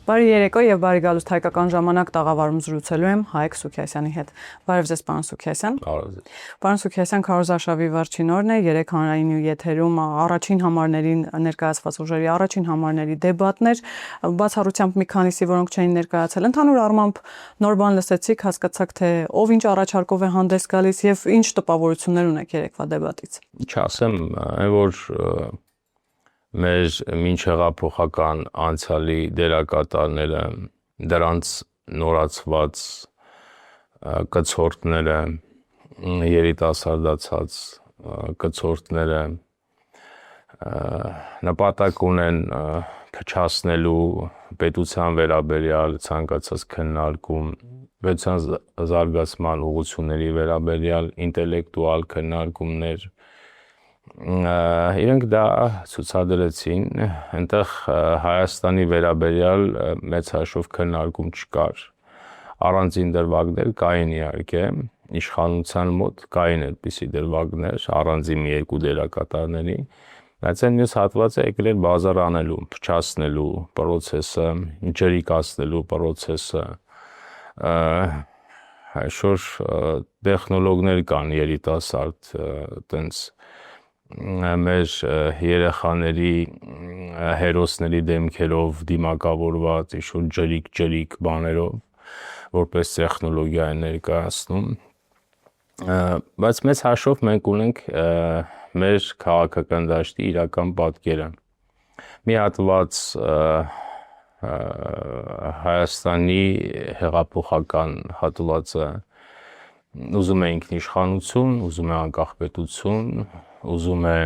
Բարի երեկո եւ բարի գալուստ հայկական ժամանակ տաղավարում զրուցելու եմ Հայկ Սուքիասյանի հետ։ Բարև ձեզ, պարոն Սուքիասյան։ Պարոն Սուքիասյան, քարոզարշավի վերջին օրն է, 3 հանրային եթերում առաջին համարներին ներկայացված ուժերի առաջին համարների դեբատներ, բացառությամբ մի քանիսի, որոնք չէին ներկայացել։ Ընդհանուր առմամբ նոր բան լսեցիք, հասկացաք, թե ով ինչ առաջարկով է հանդես գալիս եւ ինչ տպավորություններ ունեք երեկվա դեբատից։ Չասեմ, այն որ մեր մինչհեղափոխական անցյալի դերակատարները, դրանց նորացված կցորդները, երիտասարդացած կցորդները նպատակ ունեն փչացնելու պետության վերաբերյալ ցանկացած քննարկում, պետության զարգացման ուղղությունների վերաբերյալ ինտելեկտուալ քննարկումներ, իրենք դա ցուցադրեցին, այնտեղ Հայաստանի վերաբերյալ մեծ հաշվով քննարկում չկար, առանձին դրվագներ կային իհարկե, իշխանության մոտ կային այդպիսի դրվագներ, առանձին մի երկու դերակատարների, բայց այն մյուս հատվածը եկել էր բազար անելու, փչացնելու process-ը, ջրիկացնելու process-ը, այսօր տեխնոլոգներ կան երիտասարդ, տենց մեր երեխաների հերոսների դեմքերով դիմակավորված ինչ-որ ջրիկ բաներով, որպես տեխնոլոգիա են ներկայացնում, բայց մեծ հաշվով մենք ունենք մեր քաղաքական դաշտի իրական պատկերը։ Մի հատված Հայաստանի հեղափոխական հատվածը ուզում է ինքնիշխանություն, ուզում է անկախ պետություն, ուզում է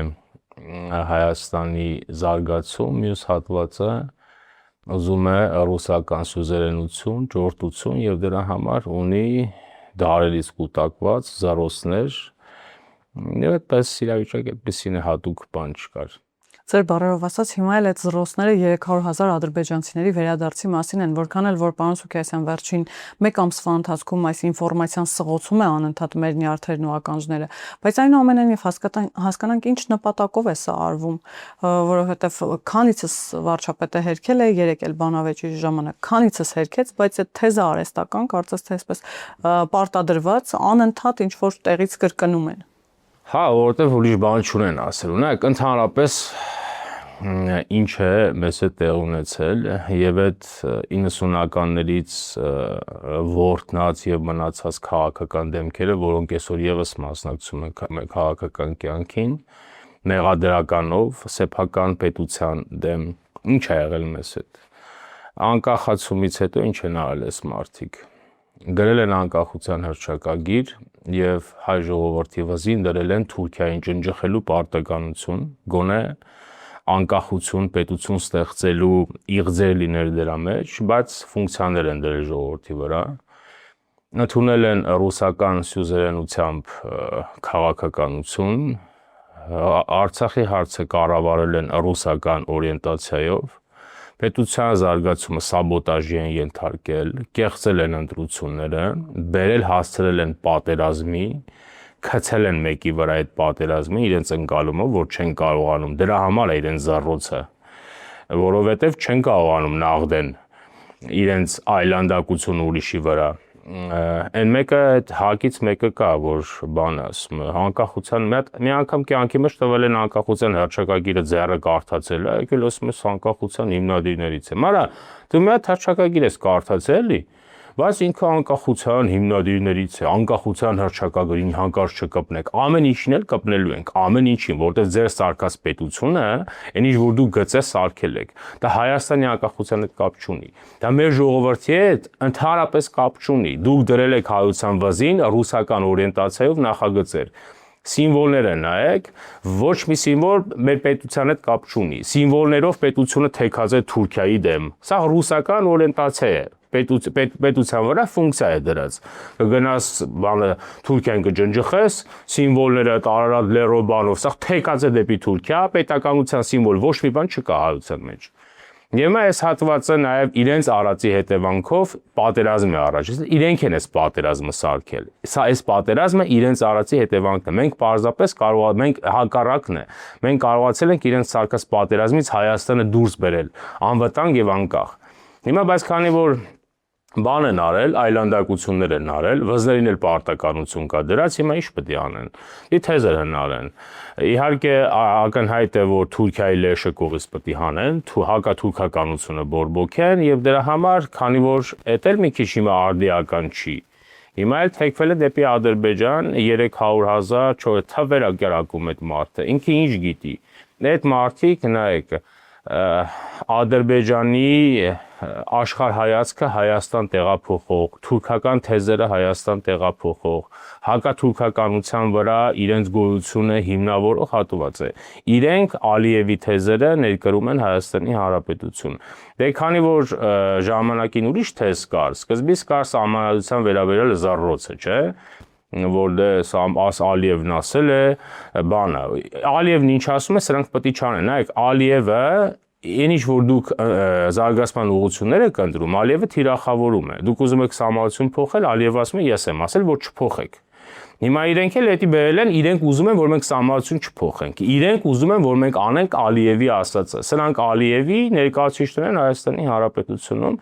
Հայաստանի զարգացում, մյուս հատվածը ուզում է ռուսական սյուզերենություն, ճորտություն եւ դրա համար ունի դարերից կուտակված զարոսներ եւ այդպես իրավիճակ այդպեսին է հատուկ բան չկար։ Ձեր բառերով ասած, հիմա էլ այդ զրոսները 300,000 ադրբեջանցիների վերադարձի մասին են, որքան էլ որ պարոն Սուքիասյան վերջին 1 ամսվա ընթացքում այս ինֆորմացիան սղոցում է անընդհատ մեր նյարդերն ու ականջները, բայց այնուամենայնիվ հասկանանք ինչ նպատակով է սա արվում, որովհետև քանիցս վարչապետը հերքել է, երեք էլ բանավեճի ժամանակ քանիցս հերքեց, բայց այդ թեզը արհեստական, կարծես թե այսպես պարտադրված անընդհատ ինչ որ տեղից կրկնում են։ Հա, որովհետև ուրիշ բան չունեն ասել, ունեք ընդհանրապես ինչ է մեզ հետ տեղ ունեցել եւ այդ 90-ականներից ворթնած եւ մնացած քաղաքական դեմքերը, որոնք այսօր եւս մասնակցում են քաղաքական կյանքին, մեղադրականով սեփական պետության դեմ, ինչ է եղել մեզ հետ։ Անկախացումից հետո ինչ են արել այս մարդիկ։ Գրել են անկախության հռչակագիր եւ հայ ժողովրդի վզին դրել են Թուրքիային ջնջխելու պարտականություն, գոնե անկախություն, պետություն ստեղծելու իղձեր լիներ դրա մեջ, բայց ֆունկցիաներ են դրել ժողովրդի վրա։ Ընդունել են ռուսական սյուզերենությամբ քաղաքականություն, Արցախի հարցը կառավարել են ռուսական օրիենտացիայով, պետության զարգացումը սաբոտաժի են ենթարկել, կեղծել են ընտրությունները, բերել հասցրել են պատերազմի, քցել են մեկի վրա այդ պատերազմը իրենց ընկալումով, որ չեն կարողանում, դրա համար է իրենց զառոցը, որովհետև չեն կարողանում նաղդեն իրենց այլանդակություն ուրիշի վրա։ Այն մեկը այդ հակից մեկը կա, որ բան ասում, անկախության մի անգամ կյանքի մեջ տվել են անկախության հռչակագիրը ձեռը կարդացել, եկել ասում ես անկախության հիմնադիրներից եմ։ Արա, դու մի հատ հռչակագիր ես կարդացել էլի, բայց ինքը անկախության հիմնադիրներից է, անկախության հռչակագրին հանկարծ չկպնեք, ամեն ինչին էլ կպնելու ենք, ամեն ինչին, որտեղ ձեր սարկած պետությունը, այն ինչ որ դու գծես սարքել եք, դա Հայաստանի անկախության հետ կապ չունի, դա մեր ժողովրդի հետ ընդհանրապես կապ չունի, դուք դրել եք հայության վզին ռուսական օրիենտացիայով նախագծեր, սիմվոլները նայեք, ոչ մի սիմվոլ մեր պետության հետ կապ չունի, սիմվոլներով պետությունը թեքած է Թուրքիայի դեմ, սա ռուսական օրիենտացիա է, պետության վրա ֆունկցիա է դրած, կգնաս Թուրքիան կջնջխես, սիմվոլները տարարատ լերով բանով, սա թեկած է դեպի Թուրքիա, պետականության սիմվոլ ոչ մի բան չկա հայության մեջ։ Եվ այս հատվածը նաև իրենց արածի հետևանքով պատերազմ է առաջացել, իրենք են այս պատերազմը սարքել։ Սա այս պատերազմը իրենց արածի հետևանքն է։ Մենք պարզապես մենք հակառակն է։ Մենք կարողացել ենք իրենց սարքած պատերազմից Հայաստանը դուրս բերել, անվտանգ եւ անկախ։ Հիմա բայց քանի որ բան են արել, այլանդակություններ են արել, վզներին էլ պարտականություն կա դրած, հիմա ինչ պետք է անեն։ Ի թեզեր հնարեն։ Իհարկե ակնհայտ է, որ Թուրքիայի լեշը կողից պետք է հանեն, հակաթուրքականությունը բորբոքեն եւ դրա համար, քանի որ էդ էլ մի քիչ հիմա արդիական չի։ Հիմա էլ թեքվել է դեպի Ադրբեջան 300,000 չոր թվեր ակերակում այդ մարդը։ Ինքը ինչ գիտի։ Այդ մարդիկ նայեք Ադրբեջանի աշխարհայացքը Հայաստան տեղափոխող, թուրքական թեզերը Հայաստան տեղափոխող, հակաթուրքականության վրա իրենց գոյությունը հիմնավորող հատված է։ Իրենք Ալիևի թեզերը ներկրում են Հայաստանի Հանրապետություն։ Դե քանի որ ժամանակին ուրիշ թեզ կար, սկզբից կար սահմանադրության վերաբերյալ զառռոցը, չէ՞։ Որ Ալիևն ասել է, բանը, Ալիևն ինչ ասում է, սրանք պետք է չանեն, նայեք, Ալիևը, ինչ որ դուք զարգացման ուղղություններ եք ընտրում, Ալիևը թիրախավորում է, դուք ուզում եք սահմանադրություն փոխել, Ալիևը ասում է, ես եմ ասել, որ չփոխեք։ Հիմա իրենք էլ էդի բերել են, իրենք ուզում են, որ մենք սահմանադրություն չփոխենք, իրենք ուզում են, որ մենք անենք Ալիևի ասածը, սրանք Ալիևի ներկայացուցիչներ են Հայաստանի Հանրապետությունում,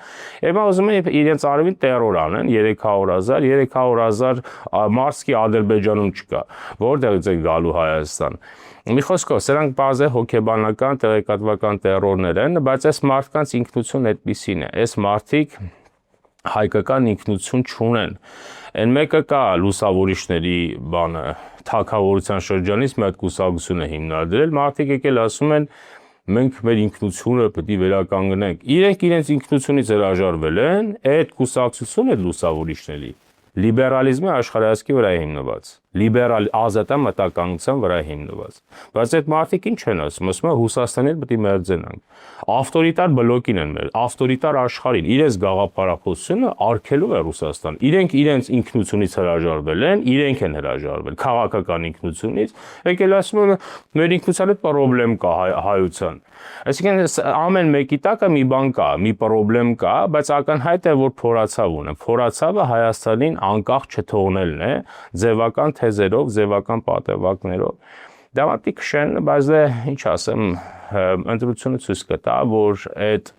հիմա ուզում են իրենց արևին տերոր անեն 300,000 մարսկի Ադրբեջանում չկա, որտեղից է գալու Հայաստան։ Մի խոսքով, սրանք բազե հոգեբանական, տեղեկատվական տերորներ են, բայց այս մարդկանց ինքնություն այդպիսին է, այս մարդիկ հայկական ինքնություն չունեն։ Այն մեկը կա լուսավորիչների բանը, թագավորության շրջանից մի հատ կուսակցություն է հիմնադրել, մարդիկ եկել ասում են մենք մեր ինքնությունը պետք է վերականգնենք։ Իրենք իրենց ինքնությունից հրաժարվել են, այդ կուսակցությունը լուսավորիչների լիբերալիզմի աշխարհայացքի վրա է հիմնված, լիբերալ ազատամտականության վրա է հիմնված։ Բայց այդ մարդիկ ինչ են ասում, ասում են Հուսաստանին պետք է մերձենանք։ Ավտորիտար բլոկին են մեր, ավտորիտար աշխարհին, իրենց գաղափարախոսությունը արգելում է Ռուսաստան։ Իրենք իրենց ինքնությունից հրաժարվել են, իրենք են հրաժարվել քաղաքական ինքնությունից, եկել ասում են մեր ինքնության հետ պրոբլեմ կա հայության։ Այսինքն ամեն մեկի տակը մի բան կա, մի պրոբլեմ կա, բայց ակնհայտ է, որ փորացավ ունեն։ Փորացավը Հայաստանին անկախ չթողնելն է, ձևական թեզերով, ձևական պատևակներով։ Դա մտի քշեն, բայց դե ինչ ասեմ, ընտրությունը ցույց կտա, որ այդ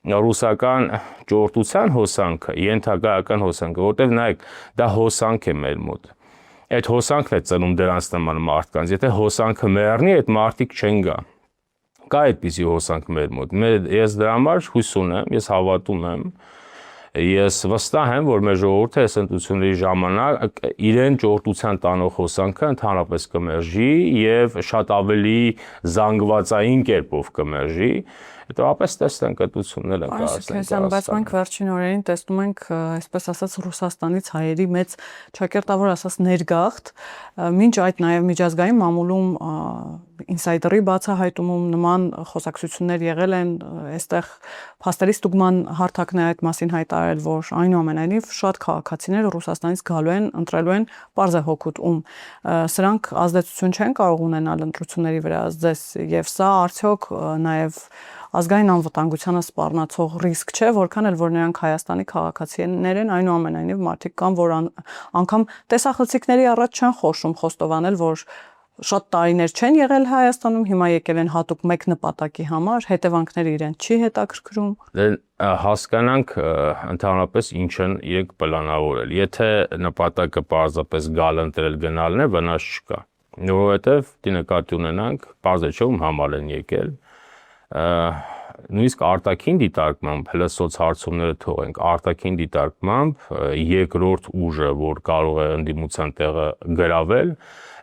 ռուսական ճորտության հոսանքը, ենթակայական հոսանքը, որտեղ նայեք, դա հոսանք է մեր մոտ։ Այդ հոսանքն է ծնում դրանց նման մարդկանց։ Եթե հոսանքը մեռնի, այդ մարդիկ չեն գա։ Կա այդպիսի հոսանք մեր մոտ։ Ես դրա համար հույս ունեմ, ես հավատում եմ, ես վստահ եմ, որ մեր ժողովուրդը այս ընտրությունների ժամանակ իրեն ճորտության տանող հոսանքը ընդհանրապես կմերժի եւ շատ ավելի զանգվածային կերպով կմերժի։ Հետո տեսնենք ընտրությունները կհասնեն։ Բայց մենք վերջին օրերին տեսնում ենք, այսպես ասած, Ռուսաստանից հայերի մեծ ճակերտավոր ասած ներգաղթ, մինչ այդ նաև միջազգային մամուլում ինսայդերի բացահայտումում նման խոսակցություններ եղել են, այստեղ փաստերի ստուգման հարթակն է այդ մասին հայտարարել, որ այնուամենայնիվ շատ քաղաքացիներ Ռուսաստանից գալու են, ընտրելու են պարզ է հոգուտ ում։ Սրանք ազդեցություն չեն կարող ունենալ ընտրությունների վրա ձեզ, եւ սա արդյոք նաև ազգային անվտանգությանը սպառնացող ռիսկ չէ, որքան էլ որ նրանք Հայաստանի քաղաքացիներ են, այնուամենայնիվ մարդիկ կան, որ անգամ տեսախցիկների առաջ չեն խոշում խոստովանել, որ շատ տարիներ չեն եղել Հայաստանում, հիմա եկել են հատուկ մեկ նպատակի համար, հետևանքները իրենց չի հետաքրքրում։ Հասկանանք ընդհանրապես ինչ են իրենք պլանավորել։ Եթե նպատակը պարզապես գալ ընտրել գնալն է, վնաս չկա։ Որովհետև դի նկատի ունենանք, պարզ է չէ, ում համար են եկել։ Նույնիսկ արտաքին դիտարկմամբ, հələ սոցհարցումները թողենք, արտաքին դիտարկմամբ երկրորդ ուժը, որ կարող է ընդդիմության տեղը գրավել,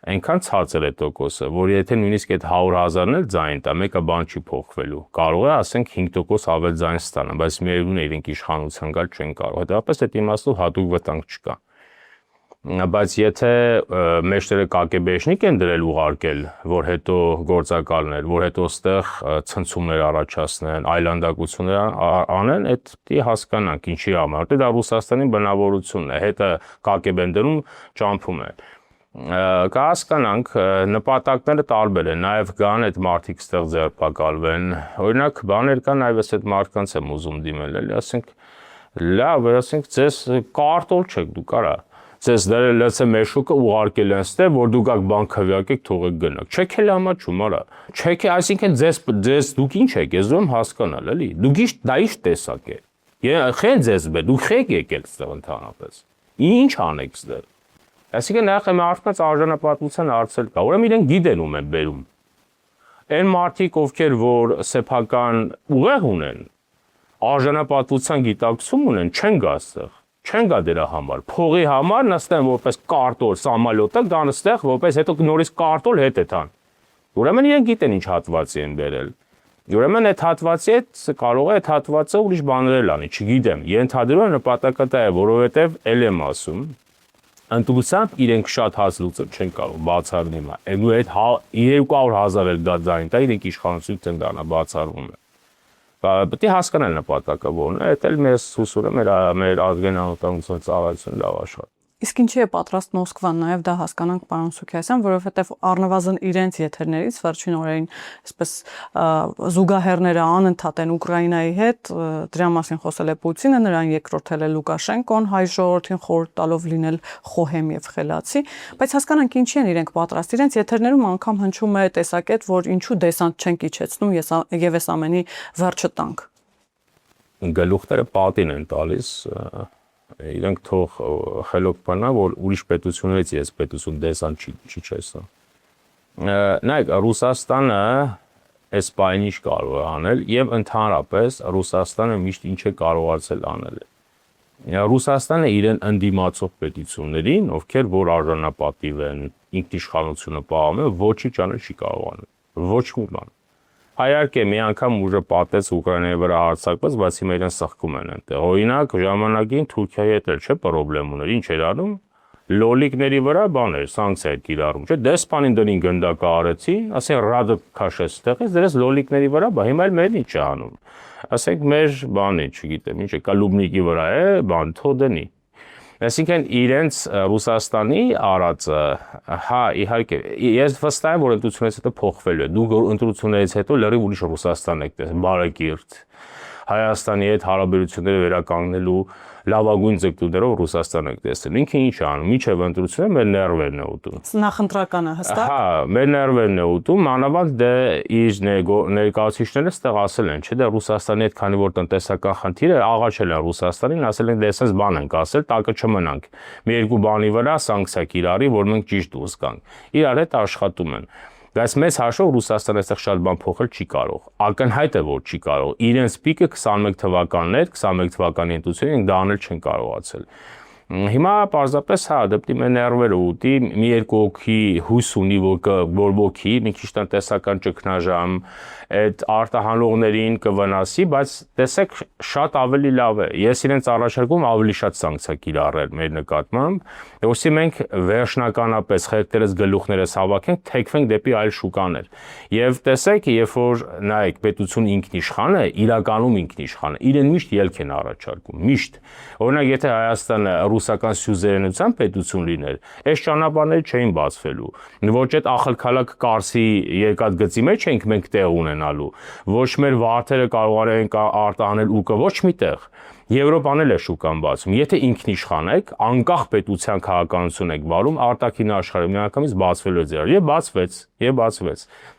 այնքան ցածր է տոկոսը, որ եթե նույնիսկ այդ 100,000-ն էլ ձայն տա, մեկը բան չի փոխվելու։ Կարող է, ասենք 5% ավել ձայն ստանան, բայց միևնույն է իրենք իշխանության գալ չեն կարող։ Հետևաբար այդ իմաստով հատուկ վտանգ չկա։ Բայց եթե մեջտերը կակեբեշնիկ են դրել ուղարկել, որ հետո գործակալներ, որ հետո ստեղ ցնցումներ առաջացնեն, այլանդակություններ անեն, դա հասկանանք ինչի համար, դա Ռուսաստանի բնավորությունն է, հետը կակեբ են դնում, ճամփում է։ Կհասկանանք, նպատակները տարբեր են, նաև կան այդ մարդիկ ստեղ ձերբակալվեն, օրինակ բաներ կան, նաև ես այդ մարդկանց եմ ուզում դիմել, էլի, ասենք, լավ, ասենք, ձեզ կարտոլ չեք, դու կարա, ձեզ դրել լցե մեշուկը ուղարկել են ստեղ, որ դուք ակ բան քվյակեք, թողեք գնաք, չեք էլ ամաչում, արա, չեք է, այսինքն ձեզ դուք ինչ եք, ես ուզում հասկանալ, էլի, դուք դա ինչ տեսակ է, Խեն ձեզ բեր, դուք խեք եկել այստեղ ընդհանրապես։ Ինչ անեք այստեղ։ Այսինքն նախ մարդկանց արժանապատվության հարցեր կա, ուրեմն իրենք գիտեն ում են բերում։ Այն մարդիկ, ովքեր որ սեփական ուղեղ ունեն, արժանապատվության գիտակցում ունեն, չեն գա այստեղ, չեն գա դրա համար։ Փողի համար նստեն որպես կարտոլ, սամալյոտը գան այստեղ, որպես հետո նորից կարտոլ հետ էթան։ Ուրեմն իրենք գիտեն ինչ հատվածի են բերել։ Ուրեմն այդ հատվածի հետ կարող է այդ հատվածը ուրիշ բաներ անի, չգիտեմ։ Ենթադրում եմ նպատակը դա է, որովհետև ել եմ ասում, ընդդիմությամբ իրենք շատ հաց լուծել չեն կարող բացառել հիմա։ Ու այդ 200,000 էլ դա ձայն, դա իրենք իշխանություն են դառնա բացառվում է։ Պետք է հասկանալ նպատակը որն է, դա էլ մեզ հուսուրը մեր ազգային անվտանգության ծառայությունը լավ աշխատի։ Իսկ ինչի է պատրաստ Մոսկվան, նաև դա հասկանանք պարոն Սուքիասյան, որովհետև առնվազն իրենց եթերներից վերջին օրերին այսպես զուգահեռները անընդհատ են Ուկրաինայի հետ, դրա մասին խոսել է Պուտինը, նրան երկրորդել է Լուկաշենկոն, հայ ժողովրդին խորհուրդ տալով լինել խոհեմ եւ խելացի, բայց հասկանանք ինչի են իրենք պատրաստ։ Իրենց եթերներում անգամ հնչում է տեսակետ, որ ինչու դեսանտ չենք իջեցնում եւ այս ամենի վերջը տանք։ Գլուխները պատին են տալիս իրենք թող խելոք բանա, որ ուրիշ պետություններից ես պետություն դեսան չի չեսա։ Նայեք, Ռուսաստանը այս բանը ինչ կարող է անել եւ ընդհանրապես Ռուսաստանը միշտ ինչ է կարողացել անել։ Ռուսաստանը իրեն ընդդիմացող պետություններին, ովքեր որ արժանապատիվ են, ինքնիշխանությունը պահում են, ոչինչ անել չի կարող անել։ Ոչ մի բան։ Հայարքե մի անգամ ուժը պատեց Ուկրաինայի վրա հարձակված, բայց հիմա իրեն սխկում են այնտեղ։ Օրինակ ժամանակին Թուրքիայի հետ էլ չէ խնդրեմ ուներ, ինչ էր անում։ Լոլիկների վրա բաներ, սանկցիա էր կիրառում, չէ՞, դեսպանին դրին գնդակը արեցի, ասեն ռադը քաշեց տեղից, դրես լոլիկների վրա, բա հիմա էլ մերն ինչ է անում։ Ասենք մեր բանը, չգիտեմ, ինչ է, Կալուբնիկի վրա է, բան թող դնի։ Այսինքն իրենց Ռուսաստանի արածը, հա, իհարկե, ես վստահ եմ, որ ընտրություններից հետո փոխվելու է։ Դուք ընտրություններից հետո լրիվ ուրիշ Ռուսաստան եք տեսնում, բարեկիրթ։ Հայաստանի հետ հարաբերությունները վերականգնելու լավագույն ձգտումներով Ռուսաստան եք տեսնում։ Ինքը ինչ է անում, միջև ընտրությունը մեր ներվերն է ուտում։ Նախընտրականը հստակ։ Հա, մեր ներվերն է ուտում, մանավանդ դե իր ներկայացուցիչները ստեղ ասել են, չէ՞, դե Ռուսաստանի հետ քանի որ տնտեսական խնդիրը աղաչել են Ռուսաստանին, ասել են դե այսպես բան ենք ասել, տակը չմնանք։ Մի երկու բանի վրա սանկցիա կիրառի, որ մենք ճիշտ դուրս գանք։ Իրար հետ աշխատում են։ Բայց մեծ հաշվով Ռուսաստանը այստեղ շատ բան փոխել չի կարող։ Ակնհայտ է, որ չի կարող։ Իրենց պիկը 21 թվականներ, 21 թվականի ընտրությունին դա անել չեն կարողացել։ Հիմա պարզապես հա դեպի մեր ներվերը ուտի մի երկու օքի հույս ունի որ ոգի մի քիչ տնտեսական ճգնաժամ այդ արտահանողներին կվնասի, բայց տեսեք շատ ավելի լավ է։ Ես իրենց առաջարկում ավելի շատ սանկցիա կիրառել մեր նկատմամբ, որովհետեւ մենք վերջնականապես խելքերս գլուխներս հավաքենք, թեքվենք դեպի այլ շուկաներ։ Եվ տեսեք, երբ որ նայեք պետություն ինքնիշխան է, իրականում ինքնիշխան է, իրեն միշտ ելք են առաջարկում, միշտ։ Օրինակ, եթե Հայաստանը ռուսական սյուզերենության պետություն լիներ, այս ճանապարհները չէին բացվելու։ Ոչ այդ ախալքալակ Կարսի երկաթգծի մեջ ենք մենք տեղ ունենալու, ոչ մեր վարդերը կարող են արտահանել ուկը ոչ միտեղ։ Եվրոպան էլ է շուկան բացում։ Եթե ինքնիշխան եք, անկախ պետության քաղաքականություն եք վարում, արտաքին աշխարհը միանգամից բացվելու է ձեր։ Եվ բացվեց։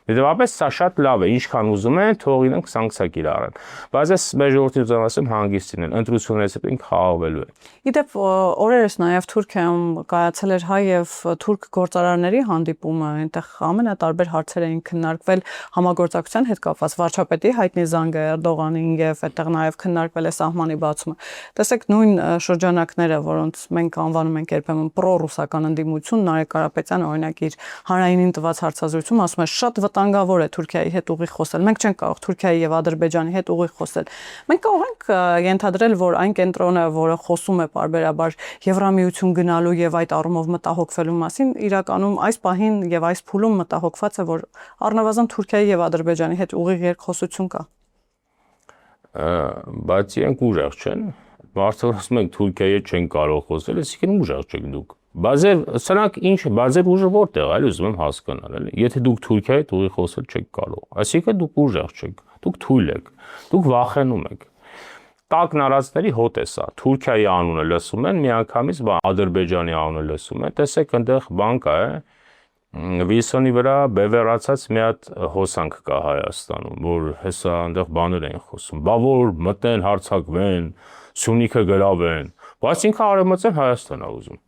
Դեպապես սա շատ լավ է, ինչքան ուզում են, թող իրենք սանկցիա կիրառեն։ Բայց այս մեր ժողովրդի ուզում ասեմ հանգիստ լինեն, ընտրություններից հետո ինքը խաղաղվելու է։ Իդեպ օրերս նաև Թուրքիայում կայացել էր հայ եւ թուրք գործարարների հանդիպումը, այնտեղ ամենատարբեր հարցեր էին քննարկվել համագործակցության հետ կապված, վարչապետի հայտնի զանգը Էրդողանին եւ այդտեղ նաև քննարկվել է սահմանի բացումը։ Տեսեք նույն շրջանակները, որոնց մենք անվանում ենք երբեմն պրոռուսական ընդդիմություն, Նարեկ Կարապետյանը օրինակ իր հանրայինին տված հարցազրույցում ասում է շատ վտանգավոր է Թուրքիայի հետ ուղիղ խոսել։ Մենք չենք կարող Թուրքիայի եւ Ադրբեջանի հետ ուղիղ խոսել։ Մենք կարող ենք ենթադրել, որ այն կենտրոնը, որը խոսում է պարբերաբար Եվրամիություն գնալու եւ այդ առումով մտահոգվելու մասին, իրականում այս պահին եւ այս փուլում մտահոգված է, որ առնվազն Թուրքիայի եւ Ադրբեջանի հետ ուղիղ երկխոսություն կա։ Բայց իրենք ուժեղ չեն։ Մարդը ասում են Թուրքիայի հետ չեն կարող խոսել, այսինքն ուժեղ չեք դուք։ Սրանք ինչ, բազեր ուժը որտեղ, այլ ուզում եմ հասկանալ, էլի։ Եթե դուք Թուրքիայի հետ ուղիղ խոսել չեք կարող, այսինքն դուք ուժեղ չեք, դուք թույլ եք, դուք վախենում եք։ Տակ նարածների հոտ է սա։ Թուրքիայի անունը լսում են, միանգամից Ադրբեջանի անունը լսում են, տեսեք այնտեղ բան կա է, Վիլսոնի վրա բևեռացած մի հատ հոսանք կա Հայաստանում, որ հեսա այնտեղ բաներ են խոսում, բա որ մտնեն, հարձակվեն, Սյունիքը գրավեն, բայց ինքը արևմտյան Հայաստան է ուզում։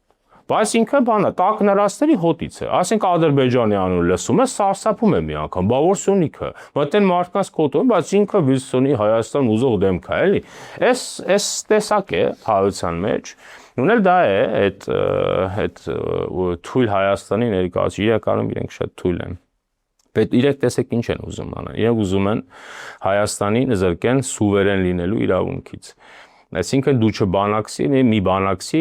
Բայց ինքը բանա, տակնարածների հոտից է, ասենք Ադրբեջանի անունը լսում է, սարսափում է մի անգամ, բա որ Սյունիքը, մտեն մարդկանց կոտոն, բայց ինքը Վիլսոնի Հայաստան ուզող դեմք է, էլի։ Այս տեսակ է հայության մեջ, ունել դա է, այդ թույլ Հայաստանի ներկայացուցիչ, իրականում իրենք շատ թույլ են։ Բայց իրենք տեսեք ինչ են ուզում անեն, իրենք ուզում են Հայաստանին զրկեն սուվերեն լինելու իրավունքից։ Այսինքն դու չբանակցի, մի բանակցի,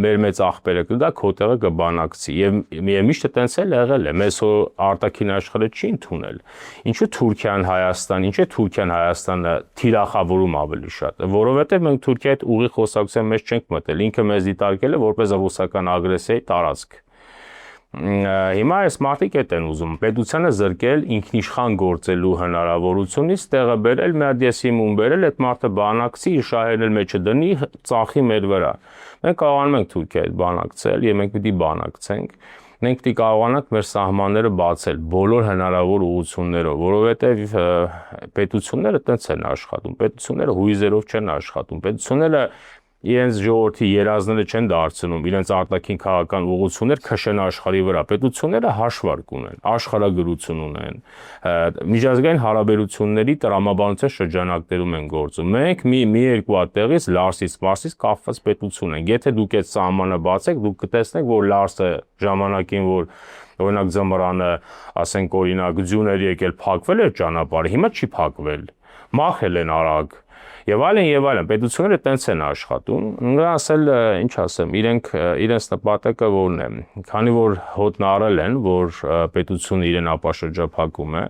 մեր մեծ աղբերը կգա, քո տեղը կբանակցի։ Եվ միշտ այդպես էլ եղել է, մեզ հո արտաքին աշխարհը չի ընդունել։ Ինչու Թուրքիան Հայաստան, ինչ է Թուրքիան Հայաստանը թիրախավորում ավելի շատ, որովհետև մենք Թուրքիայի հետ ուղիղ խոսակցության մեջ չենք մտել, ինքը մեզ դիտարկել է որպես ռուսական ագրեսիայի տարածք։ Հիմա այս մարդիկ են ուզում պետությանը զրկել ինքնիշխան գործելու հնարավորությունից, տեղը բերել, մի հատ եսիմում բերել, այդ մարդը բանակցի, իր շահերն մեջը դնի, ծախի մեր վրա։ Մենք կարողանում ենք Թուրքիայի հետ բանակցել, եւ մենք պիտի բանակցենք։ Մենք պիտի կարողանանք մեր սահմանները բացել բոլոր հնարավոր ուղղություններով, որովհետև պետությունները տենց են աշխատում, պետությունները հույզերով չեն աշխատում, պետությունները իրենց ժողովրդի երազները չեն դարձնում, իրենց արտաքին քաղաքական ուղղություններ քշեն աշխարհի վրա, պետությունները հաշվարկ ունեն, աշխարհագրություն ունեն, միջազգային հարաբերությունների տրամաբանության շրջանակներում են գործում։ Մենք մի երկու հատ տեղից Լարսից, Մարսից կապված պետություն ենք։ Եթե դուք այդ սահմանը բացեք, դուք կտեսնեք, որ Լարսը ժամանակին, որ օրինակ ձմռանը, ասենք օրինակ ձյուներ եկել փակվել էր ճանապարհը, հիմա չի փակվել։ Մախել են արագ։ Եվ այլն, պետությունները տենց են աշխատում, նրանց էլ, ինչ ասեմ, իրենց նպատակը որն է, քանի որ հոտն առել են, որ պետությունը իրեն ապաշրջափակում է,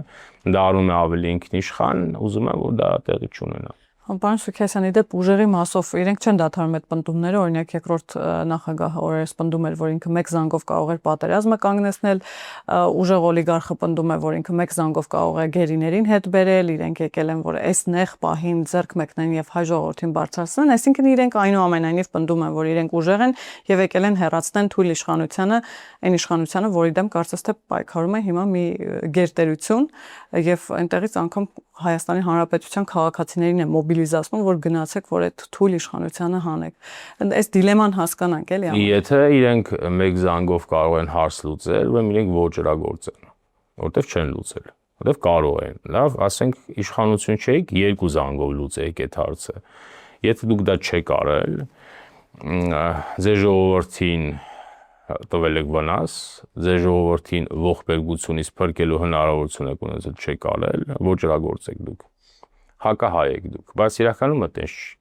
դա արում է ավելի ինքնիշխան, ուզում եմ, որ դա տեղի չունենա։ Պարոն Սուքիասյանի դեպ ուժերի մասով իրենք չեն դադարում այդ պնդումները, օրինակ երկրորդ նախագահը օրերս պնդում էր, որ ինքը մեկ զանգով կարող էր պատերազմը կանգնեցնել, ուժեղ օլիգարխը պնդում է, որ ինքը մեկ զանգով կարող է գերիներին հետ բերել, իրենք եկել են, որ այս նեղ պահին ձեռք մեկնեն եւ հայ ժողովրդին բարձրացնեն, այսինքն իրենք այնուամենայնիվ պնդում են, որ իրենք ուժեղ են եւ եկել են հեռացնեն թույլ իշխանությանը, այն իշխանությանը, որի դեմ կարծես թե պայքարում է հիմա մի գերտերություն եւ այնտեղից անգամ Հայաստանի Հանրապետության քաղաքացիներին է մոբիլիզացնում, որ գնացեք, որ այդ թույլ իշխանությանը հանեք։ Այս դիլեման հասկանանք, էլի։ Եթե իրենք մեկ զանգով կարող են հարց լուծել, ուրեմն իրենք ոչրագործեն, որտեվ չեն լուծել, որտեվ կարող են։ Լավ, ասենք իշխանություն չեք, երկու զանգով լուծեք այդ հարցը։ Եթե դուք դա չեք արել, ձեր ժողովրդին տվել եք վնաս, ձեր ժողովրդին ողբերգությունից փրկելու հնարավորություն եք ունեցել չեք արել, ոչրագործեք դուք, հակահայ եք դուք, բայց իրականում այդպես չի,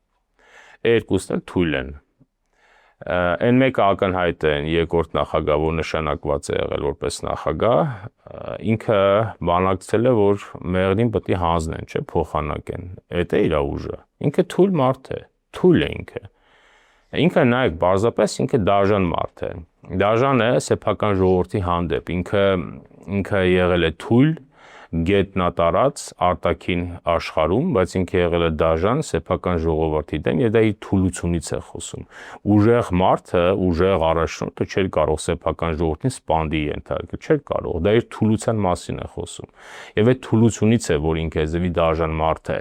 երկուսն էլ թույլ են, այն մեկը ակնհայտ է երկրորդ նախագահ, որ նշանակված է եղել որպես նախագահ, ինքը բանակցել է, որ մեղրին պետք է հանձնեն, չէ, փոխանակեն, այդ է իր ուժը, ինքը թույլ մարդ է, թույլ է ինքը, ինքը նայեք, բարձրապես ինքը դաժան մարդ է, դաժան է սեփական ժողովրդի հանդեպ, ինքը եղել է թույլ, գետնատարած արտաքին աշխարհում, բայց ինքը եղել է դաժան սեփական ժողովրդի դեմ եւ դա իր թուլությունից է խոսում։ Ուժեղ մարդը, ուժեղ առաջնորդը չէր կարող սեփական ժողովրդին սպանդի ենթարկել, չէր կարող, դա իր թուլության մասին է խոսում։ Եվ այդ թուլությունից է, որ ինքը զվի դաժան մարդ է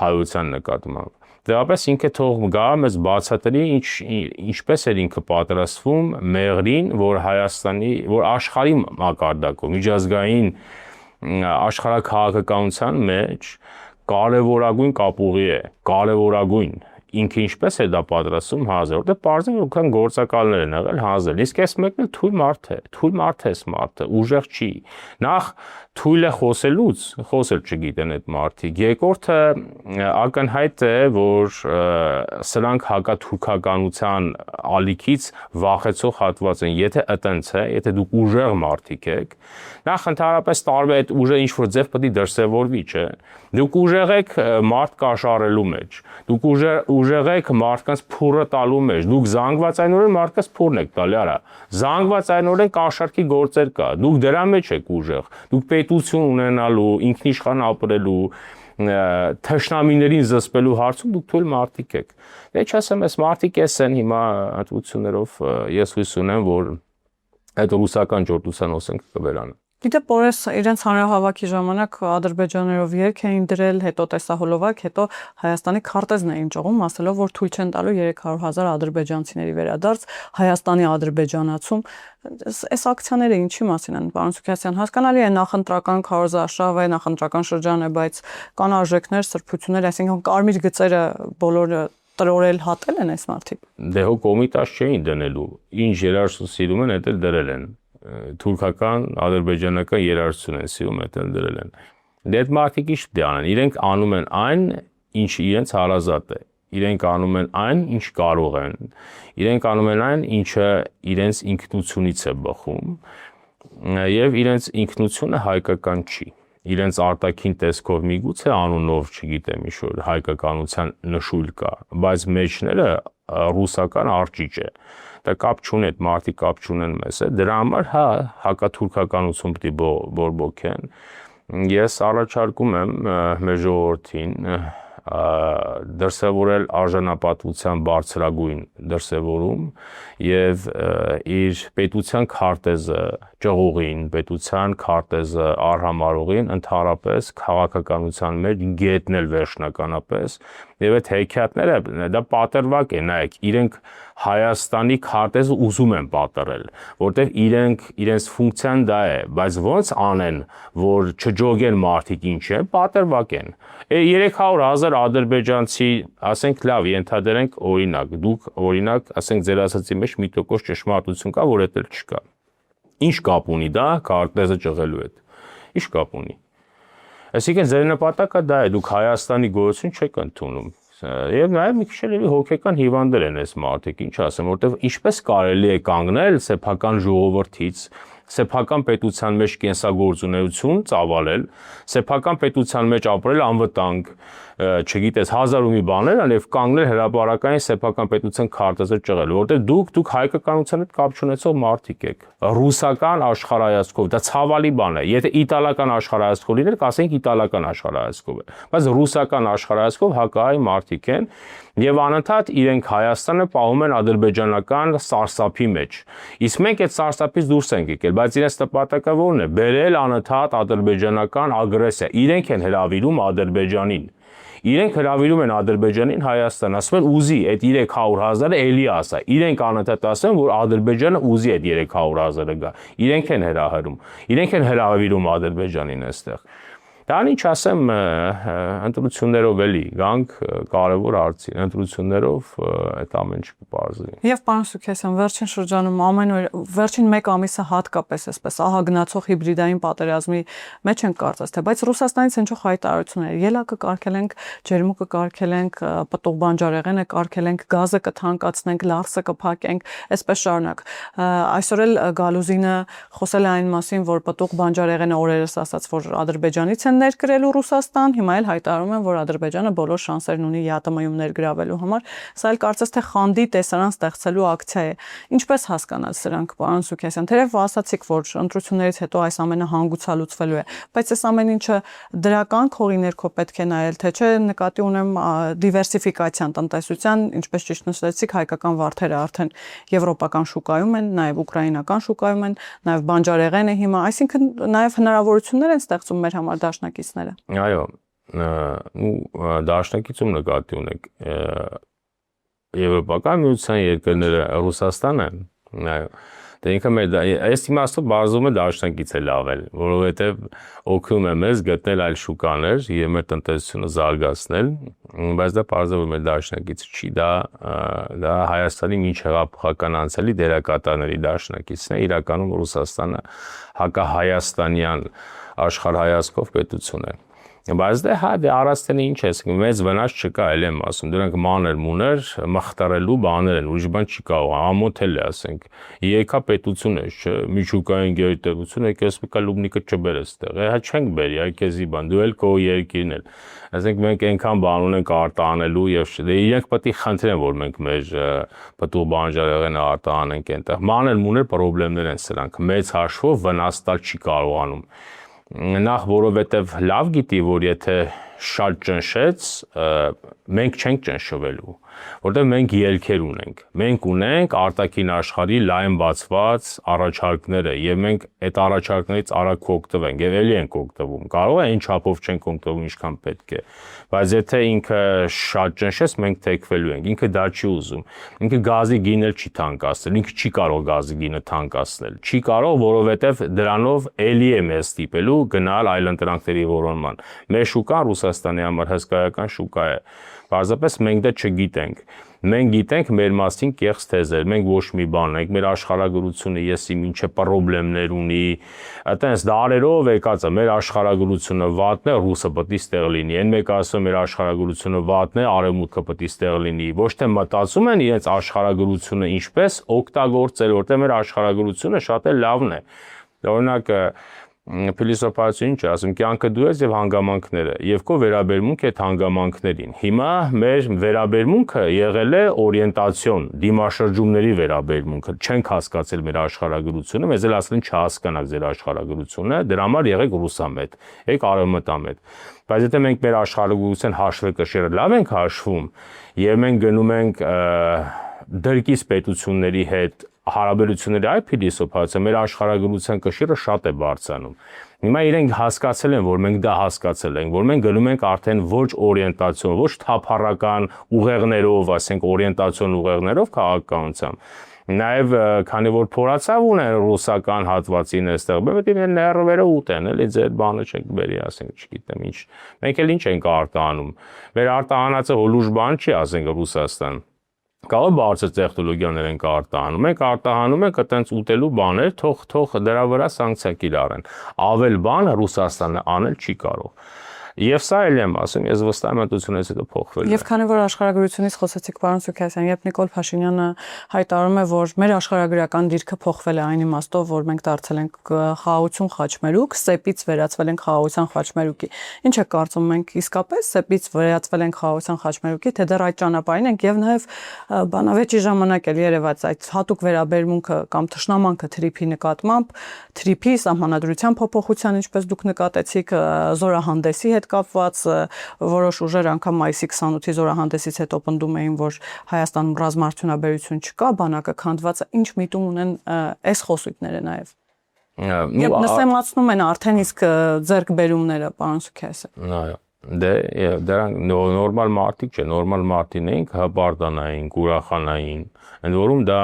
հայության նկատմամբ։ Դեպս ինքը թող գա մեզ բացատրի ինչպես էր ինքը պատրաստվում մեղրին, որ Հայաստանի, որ աշխարհի մակարդակով, միջազգային աշխարհաքաղաքականության մեջ կարևորագույն կապուղի է, կարևորագույն ինքը ինչպես է դա պատրաստում հանձնել, որտեղ բարձր որքան գործակալներ են եղել հանձնել։ Իսկ այս մեկն էլ թույլ մարդ է այս մարդը, ուժեղ չի։ Նախ թույլ է խոսելուց, խոսել չգիտեն այդ մարդիկ։ Երկրորդը ակնհայտ է, որ սրանք հակաթուրքականության ալիքից վախեցող հատված են։ Եթե այտենց է, եթե դուք ուժեղ մարդիկ եք, նախ ընդհանրապես տարբեր այդ ուժը ինչ որ ձև պետք է դրսևորվի, չէ։ Դուք ուժեղ եք մարդ կաշառելու մեջ։ Դուք ուժեղ եք մարդկանց փուրը տալու մեջ։ Դուք զանգվածայնորեն մարդկանց փուրն եք տալի, արա։ Զանգվածայնորեն կաշառքի գործեր կա։ Դուք դրա մեջ եք ուժեղ։ Դուք պետություն ունենալու, ինքնիշխան ապրելու, թշնամիներին զսպելու հարցում դուք թույլ մարդիկ եք։ Դե չասեմ, այս մարդիկ էս են հիմա հատկություններով ես հույս ունեմ, որ այդ ռուսական ջորդության օսենք կվերանը։ Գիտեք, օրես իրենց հանրահավաքի ժամանակ ադրբեջաներով երգ էին դրել, հետո տեսահոլովակ, հետո Հայաստանի քարտեզն էին ճողում, ասելով, որ թույլ չեն տալու 300,000 ադրբեջանցիների վերադարձ, Հայաստանի ադրբեջանացում։ Այս ակցիաները ինչի մասին են, պարոն Սուքիասյան, հասկանալի է նախընտրական քարոզարշավ է, նախընտրական շրջան է, բայց կան արժեքներ, սրբություններ, այսինքն կարմիր գծերը բոլորը տրորել հատել են այս մարդիկ։ Դե հո կոմիտաս չէին դնելու, ինչ երարսու սիրում են, դա դրել են։ Թուրքական, ադրբեջանական երարսություն են սիրում, դա դրել են։ Դե այդ մարդիկ ինչ պետք է անեն, իրենք անում են այն, ինչ իրենց հարազատ է։ Իրենք անում են այն, ինչ կարող են։ Իրենք անում են այն, ինչը իրենց ինքնությունից է բխում, եւ իրենց ինքնությունը հայկական չի։ Իրենց արտաքին տեսքով միգուցե անունով, չգիտեմ, ինչ-որ հայկականության նշույլ կա, բայց մեջները ռուսական արջիճ է։ Դա կապ չունի, այդ մարդիկ կապ չունեն մեզ հետ։ Դրա համար հա հակաթուրքականություն պետք է բորբոքեն։ Ես առաջարկում եմ մեր ժողովրդին դրսևորել արժանապատվության բարձրագույն դրսևորում եւ իր պետության քարտեզը ճղուղին, պետության քարտեզը արհամարողին ընդհանրապես քաղաքականության մեջ գետնել վերջնականապես եւ այդ հեքիաթները դա պատրվակ է, նայեք, իրենք Հայաստանի քարտեզը ուզում են պատրել, որտեղ իրենց ֆունկցիան դա է, բայց ոնց անեն, որ չջոգեն մարդիկ ինչ է, պատրվակ են։ 300,000 ադրբեջանցի, ասենք լավ, ենթադրենք օրինակ, դուք օրինակ, ասենք ձեր ասացի մեջ 1% ճշմարտություն կա, որ դա չկա։ Ինչ կապ ունի դա քարտեզը ճղելու հետ։ Ինչ կապ ունի։ Այսինքն ձեր նպատակը դա է, դուք Հայաստանի գոյություն չեք ընդունում։ Եվ նաև մի քիչ էլի հոգեկան հիվանդներ են այս մարդիկ, ինչ ասեմ, որտեղ ինչպես կարելի է կանգնել սեփական ժողովրդից, սեփական պետության մեջ կենսագործունեություն ծավալել, սեփական պետության մեջ ապրել անվտանգ, չգիտես, 1000 ու մի բաներ ան եւ կանգնել հրապարակային սեփական պետության քարտեզը ճղել, որտեղ դուք հայկականության հետ կապ չունեցող մարդիկ եք։ Ռուսական աշխարհայացքով դա ցավալի բան է։ Եթե իտալական աշխարհայացքով լիներ, կասենք իտալական աշխարհայացքով է, բայց ռուսական աշխարհայացքով հակահայ մարդիկ են եւ անընդհատ իրենք Հայաստանը պահում են ադրբեջանական սարսափի մեջ։ Իսկ մենք այդ սարսափից դուրս ենք եկել, բայց իրենց նպատակը ո՞րն է։ Բերել անընդհատ ադրբեջանական ագրեսիա։ Իրենք են հրավիրում Ադրբեջանին։ Իրենք հրավիրում են Ադրբեջանին Հայաստան, ասում են ուզի այդ 300,000-ը էլի ասա։ Իրենք անընդհատ ասում որ Ադրբեջանը ուզի այդ 300,000-ը գա։ Իրենք են հրահրում։ Իրենք են հրավիրում Ադրբեջանին այստեղ։ Դա ինչ ասեմ, ընտրություններով էլի գանք կարևոր հարցին, ընտրություններով այդ ամեն ինչ կպարզվի։ Եվ պարոն Սուքիասյան, վերջին շրջանում վերջին 1 ամիսը հատկապես այսպես ահագնացող հիբրիդային պատերազմի մեջ են կարծես թե, բայց Ռուսաստանից հնչող հայտարարություններ, ելակը կարգել ենք, ջերմուկը կարգել ենք, պտուղ բանջարեղենը կարգել ենք, գազը կթանկացնենք, լարսը կփակենք, այսպես շարունակ։ Այսօր էլ Գալուզինը խոսել է այն մասին, որ պտուղ բանջարեղենը օրերս ասաց, որ Ադրբեջանից են ներկրելու Ռուսաստան, հիմա էլ հայտարարում են, որ Ադրբեջանը բոլոր շանսերն ունի ԵԱՏՄ-ում ներգրավելու համար, սա էլ կարծես թե խանդի տեսարան ստեղծելու ակցիա է։ Ինչպես հասկանալ սրանք, պարոն Սուքիասյան, թերև ասացիք, որ ընտրություններից հետո այս ամենը հանգուցալուծվելու է, բայց այս ամեն ինչը դրական քողի ներքո պետք է նայել, թե չէ նկատի ունեմ դիվերսիֆիկացիան տնտեսության, ինչպես ճիշտ նշեցիք, հայկական վարդերը արդեն եվրոպական շուկայում են, նաև ուկրաինական շուկայում են, նաև բանջարեղենը հիմա, այսինքն նաև հնարավորություններ են ստեղծում մեր համար դաշնակիցները։ Այո, դաշնակիցում նկատի ունեք Եվրոպական միության երկրները, Ռուսաստանը, այո, դա ինքը մեր այս իմաստով բարձում է դաշնակից է լավել, որովհետև օգնում է մեզ գտնել այլ շուկաներ եւ մեր տնտեսությունը զարգացնել, բայց դա բարձր մեր դաշնակից չի, դա Հայաստանի ինչ հեղափոխական անցյալի դերակատարների դաշնակիցն է, իրականում Ռուսաստանը հակահայաստանյան աշխարհայացքով պետություն է։ Բայց դե հա դե առաստենը ինչ է, մեծ վնաս չկա, էլ եմ ասում, դրանք մանր-մուներ մխտարելու բաներ են, ուրիշ բան չի կարող, ամոթել է, ասենք, եկա պետություն է, չէ, միջուկային գերտերություն, եկես մեկա լուբնիկը չբեր էստեղ, հա չենք բերի, այ քեզի բան, դու էլ քո երկիրն էլ, ասենք մենք այնքան բան ունենք արտահանելու եւ դե իրենք պետք է խնդրեն, որ մենք մեր պտուղ բանջարեղենը արտահանենք այնտեղ, մանր-մուներ խնդիրներ են սրանք, մեծ հաշվով վնաս տալ չի կարողանում։ Նախ որովհետև լավ գիտի, որ եթե շատ ճնշեց, մենք չենք ճնշվելու։ որտեղ մենք ելքեր ունենք։ Մենք ունենք արտաքին աշխարհի լայն բացված առաջարկները եւ մենք այդ առաջարկներից արագ կօգտվենք եւ ելի ենք օգտվում։ Կարող է այն չափով չենք օգտվում, ինչքան պետք է, բայց եթե ինքը շատ ճնշես, մենք թեքվելու ենք։ Ինքը դա չի ուզում։ Ինքը գազի գինը չի թանկացնել, ինքը չի կարող գազի գինը թանկացնել։ Չի կարող, որովհետեւ դրանով ելի է մեզ ստիպելու գնալ այլընտրանքների որոնման։ Մեր շուկան Ռուսաստանի համար հսկայական շուկա է։ Պարզապես մենք դա չգիտենք։ Մենք գիտենք մեր մասին կեղծ թեզեր, մենք ոչ մի բան ենք, մեր աշխարհագրությունը եսի ինչե խնդիրներ ունի, այտենց դարերով եկած է, մեր աշխարհագրությունը վատն է, ռուսը պետք է ստեղ լինի, այն մեկ ասում մեր աշխարհագրությունը վատն է, արևմուտքը պետք է ստեղ լինի, ոչ թե մտածում են իրենց աշխարհագրությունը ինչպես օգտագործել, որտեղ մեր աշխարհագրությունը շատ է լավն է։ Օրինակ Փիլիսոփայություն ինչ ասում, կյանքը դու ես եւ հանգամանքները, եւ քո վերաբերմունքը այդ հանգամանքներին։ Հիմա մեր վերաբերմունքը եղել է օրիենտացիոն, դիմաշրջումների վերաբերմունքը, չենք հասկացել մեր աշխարհագրությունը, մեզ էլ ասել են չհասկանաք ձեր աշխարհագրությունը, դրա համար եղեք ռուսամետ, եք արևմտամետ։ Բայց եթե մենք մեր աշխարհագրության հաշվեկշիռը լավ ենք հաշվում, եւ մենք գնում ենք դրկից պետությունների հետ հարաբերությունների այլ փիլիսոփայություն, մեր աշխարհագրության կշիռը շատ է բարձրանում։ Հիմա իրենք հասկացել են, որ մենք դա հասկացել ենք, որ մենք գնում ենք արդեն ոչ օրիենտացիոն, ոչ թափառական ուղեղներով, ասենք օրիենտացիոն ուղեղներով քաղաքականությամբ։ Նաև քանի որ փորացավ ունեն ռուսական հատվածին այստեղ, պետք է ներվերը ուտեն, էլի ձեր բանը չեք բերի, ասենք, չգիտեմ ինչ։ Մենք էլ ինչ ենք արտահանում։ Մեր արտահանածը հոլուժ բան չի, ասենք Ռուսաստան։ Կարող բարձր տեխնոլոգիաներ ենք արտահանում, մենք արտահանում ենք այտենց ուտելու բաներ, թող դրա վրա սանկցիա կիրառեն։ Ավել բան Ռուսաստանը անել չի կարող։ Եվ սա էլ եմ ասում, ես վստահ եմ ընտրությունից հետո փոխվել է։ Եվ քանի որ աշխարհագրությունից խոսեցիք, պարոն Սուքիասյան, երբ Նիկոլ Փաշինյանը հայտարարում է, որ մեր աշխարհագրական դիրքը փոխվել է այն իմաստով, որ մենք դարձել ենք խաղաղություն խաչմերուկ, սեպից վերածվել ենք խաղաղության խաչմերուկի։ Ինչ է կարծում, մենք իսկապես սեպից վերածվել ենք խաղաղության խաչմերուկի, թե դեռ այդ ճանապարհին ենք, եւ նաեւ բանավեճի ժամանակ էլ երևաց այդ հատուկ վերաբերմունքը կամ թշնամանքը թրիփի նկատմամբ, թրիփի սահմանադրության փոփոխության, ինչպես դուք նկատեցիք, զորահանդեսի հետ կապված որոշ ուժեր անգամ մայիսի 28-ի զորահանդեսից հետո պնդում էին, որ Հայաստանում ռազմաարդյունաբերություն չկա, բանակը քանդված է, ինչ միտում ունեն այս խոսույթները նաև։ Եվ նսեմացնում են արդեն իսկ ձեռքբերումները, պարոն Սուքիասյան։ Այո, դե դրանք նորմալ մարդիկ չէ, նորմալ մարդին էինք, հպարտանային, ուրախանային, ընդ որում դա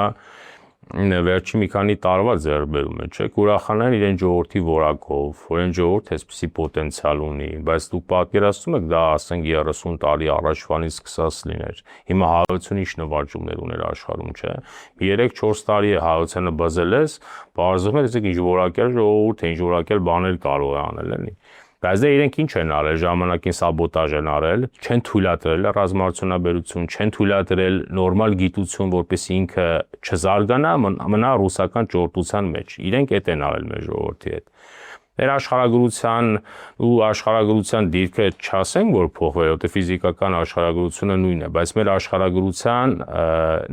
վերջի մի քանի տարվա ձեռքբերում է, չէ՞, ուրախանային իրեն ժողովրդի որակով, որ այն ժողովուրդը այսպիսի պոտենցիալ ունի, բայց դուք պատկերացնում եք դա ասենք 30 տարի առաջվանից սկսած լիներ։ Հիմա հայությունը ինչ նվաճումներ ուներ աշխարհում, չէ՞։ 3-4 տարի է հայությունը բզել ես, բարձրում է ինչ որակյալ ժողովուրդ է, ինչ որակյալ բաներ կարող է անել, էլի։ Բայց դե իրենք ինչ են արել, ժամանակին սաբոտաժ են արել, չեն թույլատրել ռազմաարդյունաբերություն, չեն թույլատրել նորմալ գիտություն, որպեսզի ինքը չզարգանա, մնա ռուսական ճորտության մեջ։ Իրենք այդ են արել մեր ժողովրդի հետ։ Մեր աշխարհագրության ու աշխարհագրության դիրքը չասենք, որ փոխվել է, որտեղ ֆիզիկական աշխարհագրությունը նույնն է, բայց մեր աշխարհագրության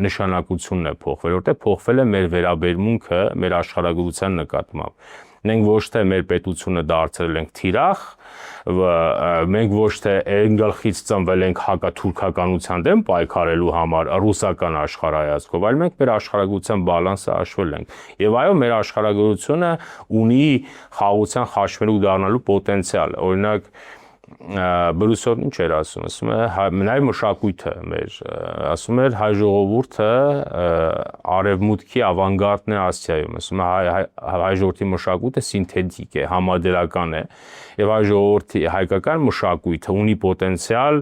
նշանակությունն է փոխվել, որտեղ փոխվել է մեր վերաբերմունքը մեր աշխարհագրության նկատմամբ։ Մենք ոչ թե մեր պետությունը դարձրել ենք թիրախ, մենք ոչ թե այն գլխից ծնվել ենք հակաթուրքականության դեմ պայքարելու համար ռուսական աշխարհայացքով, այլ մենք մեր աշխարհագրության բալանսը հաշվել ենք։ Եվ այո, մեր աշխարհագրությունը ունի խաղաղության խաչմերուկ դառնալու պոտենցիալ։ Օրինակ Բրուսովն ինչ էր ասում, ասում է նաև մշակույթը մեր, ասում էր հայ ժողովուրդը արևմուտքի ավանգարդն է Ասիայում, ասում է հայ ժողովրդի մշակույթը սինթետիկ է, համադրական է, եւ հայ ժողովրդի հայկական մշակույթը ունի պոտենցիալ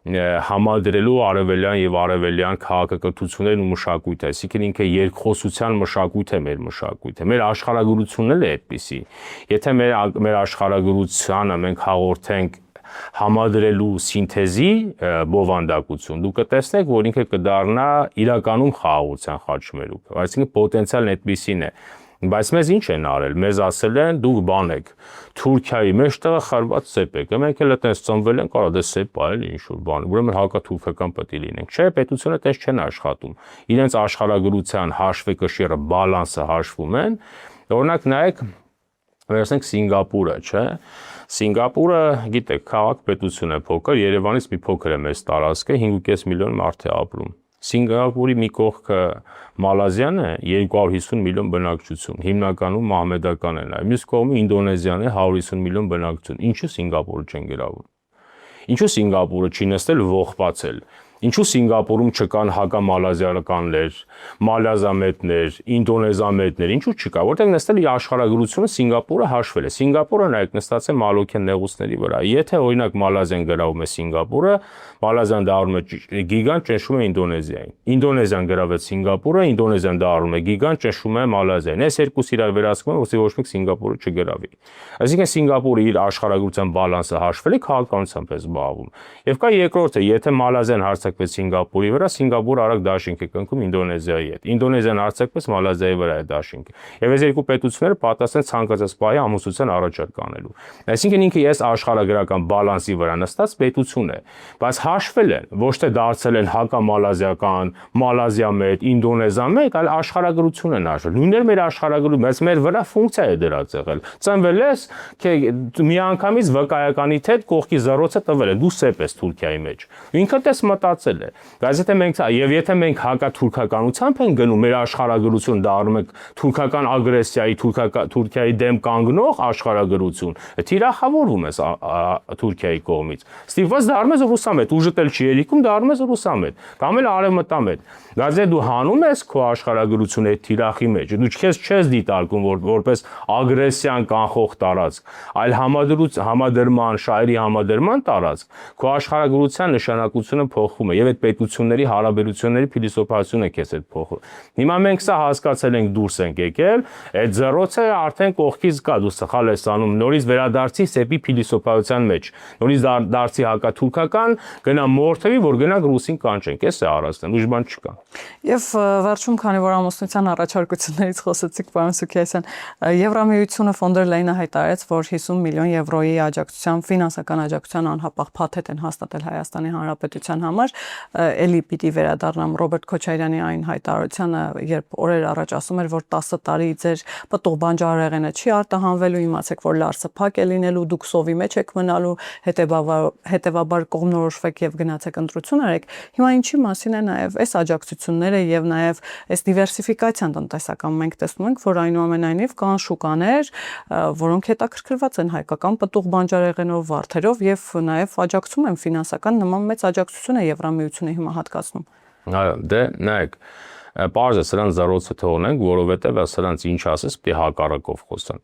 համադրելու արևելյան եւ արևելյան քաղաքակրթություններն ու մշակույթը, այսինքն ինքը երկխոսության մշակույթ է մեր մշակույթը, մեր աշխարհագրությունն էլ է այդպիսի։ Եթե մեր աշխարհագրությանը մենք հաղորդենք համադրելու սինթեզի բովանդակություն, դուք կտեսնեք, որ ինքը կդառնա իրականում խաղաղության խաչմերուկ, այսինքն պոտենցիալն այդպիսին է։ Բայց մեզ ինչ են արել, մեզ ասել են դուք բան եք, Թուրքիայի մեջտեղը խրված սեպ եք, մենք էլ այդպես ծնվել ենք, կարա դե սեպ է, էլի ինչ-որ բան, ուրեմն հակաթուրքական պետք է լինենք։ Չէ, պետությունը այդպես չեն աշխատում։ Իրենց աշխարհագրության հաշվեկշիռը, բալանսը հաշվում են։ Օրինակ նայեք Վերցնենք Սինգապուրը, չէ՞։ Սինգապուրը, գիտեք, քաղաք պետություն է փոքր, Երևանից մի փոքր է մեծ տարածքը, 5.5 միլիոն մարդ է ապրում։ Սինգապուրի մի կողքը Մալազիան է, 250 միլիոն բնակչություն, հիմնականում մահմեդական է նաև։ Մյուս կողմը Ինդոնեզիան է, 150 միլիոն բնակչություն։ Ինչու Սինգապուրը չեն գրավում։ Ինչու Սինգապուրը չի նստել ողբացել։ Ինչու Սինգապուրում չկան հակամալազիականներ, մալազամետներ, ինդոնեզամետներ, ինչու չկա, որտեղ նստել իր աշխարհագրությունը Սինգապուրը հաշվել է։ Սինգապուրը նայեք նստած է մալոքյան նեղուցների վրա։ Եթե օրինակ Մալազիան գրավում է Սինգապուրը, Մալազիան դառնում է գիգանտ, ճնշում է Ինդոնեզիային։ Ինդոնեզիան գրավեց Սինգապուրը, Ինդոնեզիան դառնում է գիգանտ, ճնշում է Մալազիային։ Այս երկուսը իրար վերահսկում են, որովհետեւ ոչ մեկ Սինգապուրը չգրավի։ Այսինքն Սինգապուրը իր աշխարհագրության բալանսը հաշվել է, քաղաքականությամբ է զբաղվում։ Եվ կա երկրորդը, եթե Մալազիան հարձակվեց Սինգապուրի վրա, Սինգապուրը արագ դաշինք է կնքում Ինդոնեզիայի հետ։ Ինդոնեզիան հարձակվեց Մալազիայի վրա է դաշինք։ Եվ այս երկու պետությունները պատրաստ են ցանկացած պահի ամուսնության առաջարկ անելու։ Այսինքն ինքը ես աշխարհագրական բալանսի վրա նստած պետություն է, բայց հաշվել են, ոչ թե դարձել են հակամալազիական, մալազիամետ, ինդոնեզամետ, այլ աշխարհագրություն են հաշվել։ Նույններ մեր աշխարհագրում, բայց մեր վրա ֆունկցիա է դրած եղել։ Ծնվել ես, միանգամից վկայականի հետ կողքի զրոցը տվել է, դու սեպ ես Թուրքիայի մեջ։ Ինքը դες մտածել է։ Բայց եթե մենք հակաթուրքականությամբ ենք գնում, մեր աշխարհագրություն դառնում է թուրքական ագրեսիայի, Թուրքիայի դեմ կանգնող աշխարհագրություն, թիրախավորվում ես Թուրքիայի կողմից։ Ստիպված դառնում ես ռուսամետ, ուժտել չի ելիքում, դառնում ես ռուսամետ, կամ էլ արևմտամետ։ Բայց դու հանում ես քո աշխարհագրությունը այդ թիրախի մեջ, դու չես դիտարկում որպես ագրեսիան կանխող տարածք, այլ համադրման, շահերի համադրման տարածք, քո աշխարհագրության նշանակությունը փոխվում է եւ այդ պետությունների հարաբերությունների փիլիսոփայությունը քեզ հետ փոխում։ Հիմա մենք սա հասկացել ենք, դուրս ենք եկել, այդ զրոցը արդեն կողքից կա, դու սխալ ես անում, նորից վերադարձի սեպի փիլիսոփայության մեջ, նորից դարձի հակաթուրքական, գնա մորթվի, որ գնանք ռուսին կանչենք, էս է առաստեն, ուրիշ բան չկա։ Եվ վերջում, քանի որ ամուսնության առաջարկություններից խոսեցիք, պարոն Սուքիասյան, Եվրամիությունը ֆոն դեր Լեյնը հայտարարեց, որ 50 միլիոն եվրոյի աջակցությամբ, ֆինանսական աջակցության անհապաղ փաթեթ են հաստատել Հայաստանի Հանրապետության համար, էլի պիտի վերադառնամ Ռոբերտ Քոչարյանի այն հայտարարությանը, երբ օրեր առաջ ասում էր, որ 10 տարի ձեր պտուղ բանջարեղենը չի արտահանվելու, իմացեք, որ լարսը փակ է լինելու, դուք սովի մեջ եք մնալու, հետևաբար կողմնորոշվեք եւ գնացեք ընտրություն արեք։ Հիմա ինչի մասին է նաեւ այս աջակցությունները եւ նաեւ այս դիվերսիֆիկացիան տնտեսական մենք տեսնում ենք, որ այնուամենայնիվ կան շուկաներ, որոնք հետաքրքրված են հայկական պտուղ բանջարեղենով, վարդերով եւ նաեւ աջակցում են ֆինանսական նման մեծ աջակցություն է Եվրամիությունը հիմա հատկացնում։ Այո, դե նայեք, պարզ է սրանց զրոցը թողնենք, որովհետեւ սրանց ինչ ասես, պիտի հակառակով խոսան։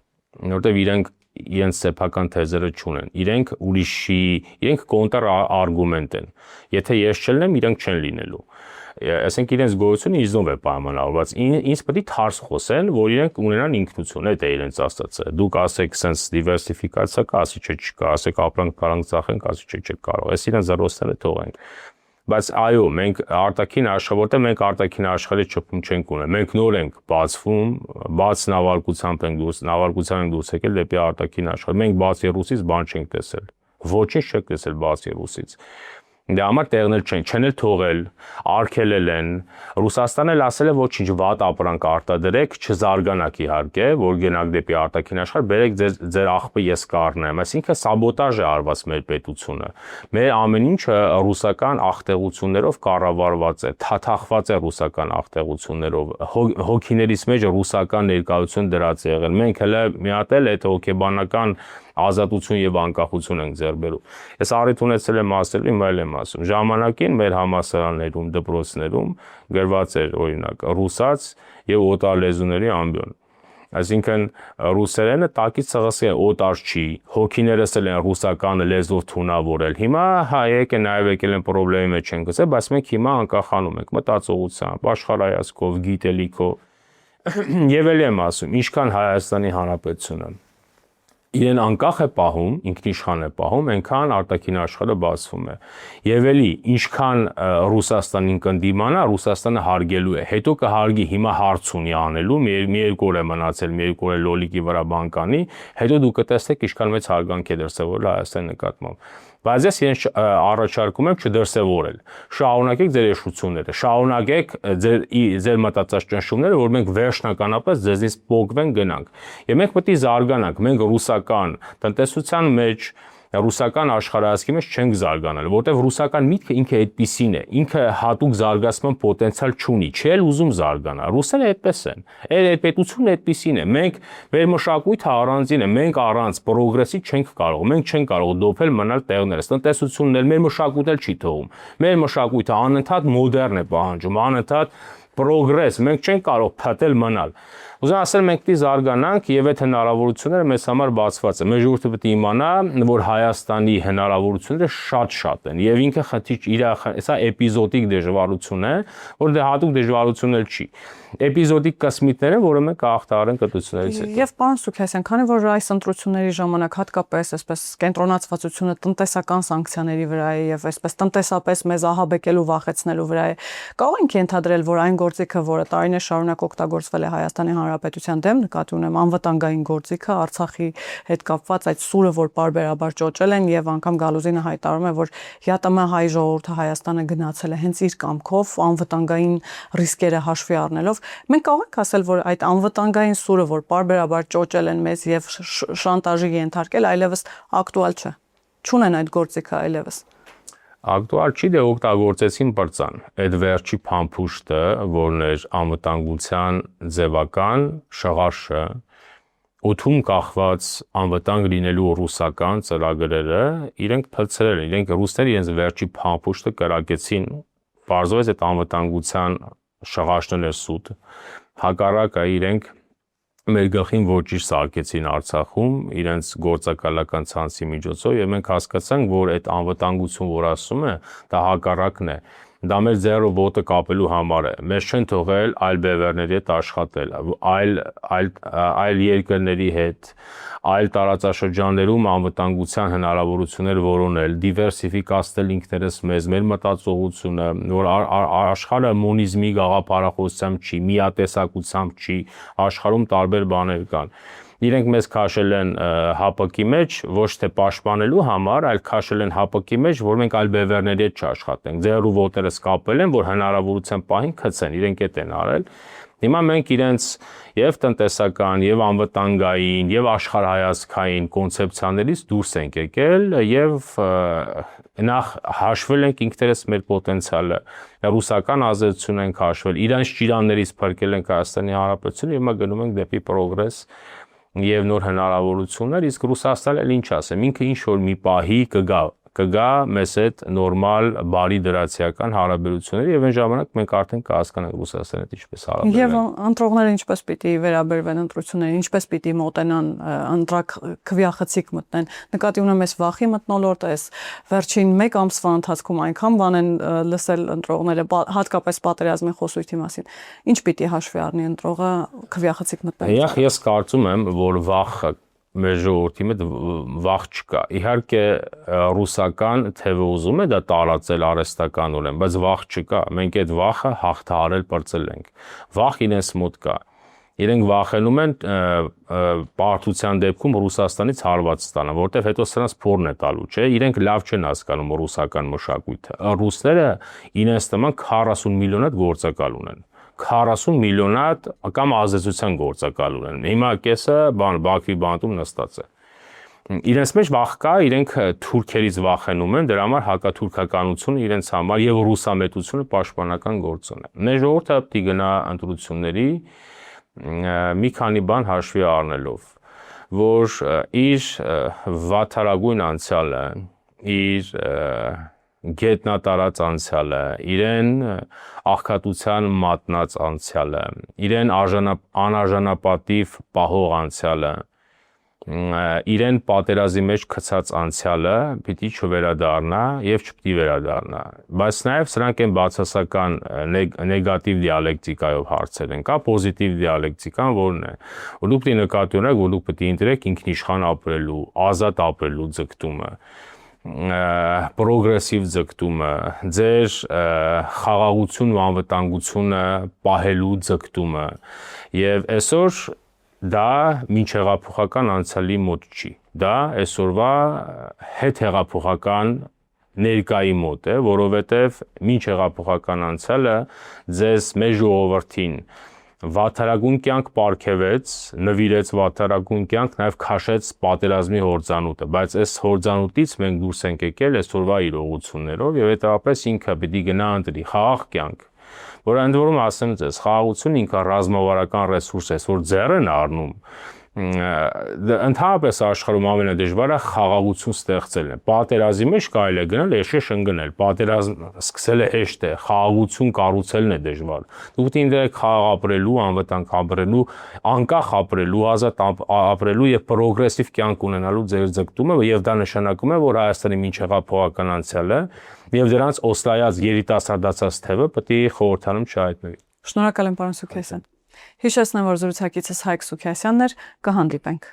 Որտեւ իրենց սեփական թեզերը չունեն։ Իրենք կոնտր արգումենտ են։ Եթե ես չլինեմ, իրենք չեն լինելու։ Այսինքն իրենց գոյությունը իզնով է պայմանավորված։ Ինձ պետք է թարս խոսեն, որ իրենք ունենան ինքնություն, այդ է իրենց ասածը։ Դուք ասեք, sense diversification կա, ասի չէ չկա, ասեք ապրանք կարանք ծախենք, ասի չէ չեք կարող։ Այս իրենց զրոցները թողենք։ Բայց այո, մենք արտաքին աշխարհ, որտեղ մենք արտաքին աշխարհի ճփում չենք ունել։ Մենք նոր ենք բացվում, բաց նավարկությամբ ենք դուրս եկել դեպի արտաքին աշխարհ։ Մենք բացի ռուսից բան չենք տեսել։ Ոչինչ չեք տեսել բացի ռուսից։ Դե համար տեղներ չեն էլ թողել, արգելել են։ Ռուսաստանն էլ ասել է ոչինչ, վատ ապրանք արտադրեք, չզարգանաք իհարկե, որ գնաք դեպի արտաքին աշխարհ, բերեք ձեր աղբը ես կառնեմ։ Այսինքն սաբոտաժ է արված մեր պետությունը։ Մեր ամեն ինչը ռուսական աղտեղություններով կառավարված է, թաթախված է ռուսական աղտեղություններով։ Հոգիներից մեջ ռուսական ներկայություն դրած է եղել։ Մենք հələ մի հատ էլ այդ հոգեբանական ազատություն եւ անկախություն ենք ձեռք բերում։ Ես առիթ ունեցել եմ ասելու, հիմա էլ եմ ասում։ Ժամանակին մեր համալսարաններում, դպրոցներում գրված էր օրինակ ռուսաց եւ օտար լեզուների ամբիոն։ Այսինքն ռուսերենը տակից ցղասի է օտար չի, հոգիներս էլ են ռուսական լեզվով թունավորել։ Հիմա հայ նայեք եկել են խնդրի մեջ են գցել, բայց մենք հիմա անկախանում ենք մտածողությամբ, աշխարհայացքով, գիտելիքով։ Եվ էլ եմ ասում, ինչքան Հայաստանի Հանրապետությունը իրեն անկախ է պահում, ինքնիշխան է պահում, այնքան արտաքին աշխարհը բացվում է։ Եվ էլի, ինչքան Ռուսաստանին կընդդիմանա, Ռուսաստանը հարգելու է։ Հետո կհարգի, հիմա հարց ունի անելու, մի երկու օր է մնացել, մի երկու օր է լոլիկի վրա բան կանի, հետո դու կտեսնեք ինչքան մեծ հարգանք է դրսևորել Հայաստանի նկատմամբ։ Բայց ես իրենց առաջարկում եմ չդրսևորել։ Շարունակեք ձեր իշխությունները, շարունակեք ձեր մտածած ճնշումները, որ մենք վերջնականապես ձեզնից փոխվենք գնանք։ Եվ մենք պետք է զարգանանք, մենք ռուսական տնտեսության մեջ ռուսական աշխարհայացքի մեջ չենք զարգանալ, որտեղ ռուսական միտքը ինքը այդպիսին է, ինքը հատուկ զարգացման պոտենցիալ չունի, չի էլ ուզում զարգանալ։ Ռուսները այդպես են։ Այդ պետությունը այդպիսին է։ Մենք մեր մշակույթը առանձին է, մենք առանց պրոգրեսի չենք կարող, մենք չենք կարող դոփել մնալ տեղներս։ Տնտեսությունն էլ մեր մշակույթը չի թողում։ Մեր մշակույթը անընդհատ մոդեռն է պահանջում, անընդհատ պրոգրես, մենք չենք կարող փաթել մնալ։ Ուզում ասել մենք պիտի զարգանանք եւ այդ հնարավորությունները մեզ համար բացված են։ Մեր ժողովուրդը պետք է իմանա, որ Հայաստանի հնարավորությունները շատ են եւ ինքը խնդիր իր սա էպիզոդիկ դժվարություն է, որ դե հատուկ դժվարություն էլ չի։ Էպիզոդիկ կասմիտները, որը մենք կախտարենք կտություններից հետո։ Եվ պարոն Սուքիասյան, քանի որ այս ընտրությունների ժամանակ հատկապես այսպես կենտրոնացվածությունը տնտեսական սանկցիաների վրա է եւ այսպես տնտեսապես մեզ ահաբեկելու վախեցնելու վրա է, կարող ենք ենթադրել, որ այն գործիքը, որը տարիներ շարունակ օգտագործվել է Հայաստանի Հանրապետության դեմ, նկատի ունեմ անվտանգային գործիքը, Արցախի հետ կապված այդ սուրը, որ պարբերաբար ճոճել են եւ անգամ Գալուզինը հայտարարում է, որ ԵԱՏՄ հայ ժողովուրդը Հայաստանը գնացել է հենց իր կամքով անվտանգային ռիսկերը հաշվի առնելով։ Մենք կարող ենք ասել, որ այդ անվտանգային սուրը, որ պարբերաբար ճոճել են մեզ եւ շանտաժի ենթարկել, այլևս ակտուալ չէ։ Չունեն այդ գործիքը այլևս։ Ակտուալ չի, դե օգտագործեցին բրծան։ Այդ վերջի փամփուշտը, որն էր անվտանգության ձևական շղարշը, օդում կախված անվտանգ լինելու ռուսական ծրագրերը, իրենք փլցրել են, իրենք ռուսները իրենց վերջի փամփուշտը կրակեցին, բարձրացած այդ անվտանգության շղարշն էր սուտ, հակառակը իրենք մեր գլխին ոչինչ սարքեցին Արցախում իրենց գործակալական ցանցի միջոցով եւ մենք հասկացանք, որ այդ անվտանգություն, որ ասում է, դա հակառակն է։ Դա մեր ձեռը ոտը կապելու համար է։ Մեզ չեն թողել այլ բևեռների հետ աշխատել, այլ երկրների հետ, այլ տարածաշրջաններում անվտանգության հնարավորություններ որոնել, դիվերսիֆիկացնել ինքներս մեզ, մեր մտածողությունը, որ աշխարհը մոնիզմի գաղափարախոսությամբ չի, միատեսակությամբ չի, աշխարհում տարբեր բաներ կան։ Իրենք մեզ քաշել են ՀԱՊԿ-ի մեջ ոչ թե պաշտպանելու համար, այլ քաշել են ՀԱՊԿ-ի մեջ, որ մենք այլ բևեռների հետ չաշխատենք։ Ձեռու ոտերս կապել են, որ հնարավորության պահին գցեն, իրենք այդ են արել։ Հիմա մենք իրենց եւ տնտեսական, եւ անվտանգային, եւ աշխարհայացքային կոնցեպցիաներից դուրս ենք եկել եւ նախ հաշվել ենք ինքներս մեր պոտենցիալը, ռուսական ազդեցություն ենք հաշվել, իրանց ճիրաններից փրկել ենք Հայաստանի Հանրապետությունը եւ հիմա գնում ենք դեպի պրոգրես եւ նոր հնարավորություններ, իսկ Ռուսաստանը էլ ինչ ասեմ, ինքը ինչ որ մի պահի կգա մեզ հետ նորմալ բարի դրացիական հարաբերություններ եւ այն ժամանակ մենք արդեն կհասկանանք Ռուսաստանի հետ ինչպես հարաբերվել։ Եվ ընտրողները ինչպես պիտի վերաբերվեն ընտրություններին, ինչպես պիտի մոտենան ընտրակ քվյախցիկ մտնեն։ Նկատի ունեմ այս վախի մթնոլորտը, այս վերջին 1 ամսվա ընթացքում այնքան բան են լսել ընտրողները, հատկապես պատերազմի խոսույթի մասին։ Ինչ պիտի հաշվի առնի ընտրողը քվյախցիկ մտնելուց։ Ես կարծում եմ, որ վախը մեր ժողովրդի մեջ վախ չկա։ Իհարկե ռուսական թևը ուզում է դա տարածել արհեստականորեն, բայց վախ չկա։ Մենք այդ վախը հաղթահարել պրծել ենք։ Վախ իրենց մոտ կա։ Իրենք վախենում են պարտության դեպքում Ռուսաստանից հարված ստանալ, որտեղ հետո սրանց փորն է տալու, չէ՞։ Իրենք լավ չեն հասկանում ռուսական մշակույթը։ Ռուսները իրենց նման 40 միլիոն հատ գործակալ ունեն։ 40 միլիոն հատ կամ ազդեցության գործակալ ունեն։ Հիմա կեսը Բաքվի բանտում նստած է։ Իրենց մեջ վախ կա, իրենք թուրքերից վախենում են, դրա համար հակաթուրքականությունը իրենց համար եւ ռուսամետությունը պաշտպանական գործոն է։ Մեր ժողովուրդը պետք է գնա ընտրությունների մի քանի բան հաշվի առնելով, որ իր վատթարագույն անցյալը, իր գետնատարած անցյալը, իրեն աղքատության մատնած անցյալը, իրեն անարժանապատիվ պահող անցյալը, իրեն պատերազմի մեջ գցած անցյալը պիտի չվերադառնա եւ չպիտի վերադառնա, բայց նաեւ սրանք են բացասական նեգատիվ դիալեկտիկայով հարցեր են, կա պոզիտիվ դիալեկտիկան, որն է, որ դուք պիտի նկատի ունեք, որ դուք պիտի ընտրեք ինքնիշխան ապրելու, ազատ ապրելու ձգտումը, պրոգրեսիվ ձգտումը, ձեր խաղաղությունն ու անվտանգությունը պահելու ձգտումը եւ այսօր դա մինչհեղափոխական անցյալի մոտ չի։ Դա այսօրվա հետհեղափոխական ներկայի մոտ է, որովհետև մինչհեղափոխական անցյալը ձեզ մեր ժողովրդին վատթարագույն կյանք պարգևեց, նվիրեց վատթարագույն կյանք, նաև քաշեց պատերազմի հորձանուտը, բայց այս հորձանուտից մենք դուրս ենք եկել այսօրվա իրողություններով եւ հետաբերապես ինքը պիտի գնա ընտրի խաղաղ կյանք, որ ընդ որում ասեմ ձեզ, խաղաղությունը ինքը ռազմավարական ռեսուրս է, որ ձեռ են առնում ընդհանրապես աշխարհում ամենադժվարը խաղաղություն ստեղծելն է։ Պատերազմի մեջ կարելի է գնալ եշեշ ընկնել, պատերազմ սկսելը հեշտ է, խաղաղություն կառուցելն է դժվար։ Դուք պետք է դրեք խաղաղ ապրելու, անվտանգ ապրելու, անկախ ապրելու, ազատ ապրելու եւ պրոգրեսիվ կյանք ունենալու ձեր ձգտումը եւ դա նշանակում է, որ Հայաստանի մինչհեղափոխական անցյալը եւ դրանց օսլայած երիտասարդացած թևը պետք է խորհրդանում չհայտնվի։ Շնորհակալ եմ, պարոն Սուքիասյան։ Հիշեցնեմ, որ զրուցակիցս Հայկ Սուքիասյանն էր, կհանդիպենք։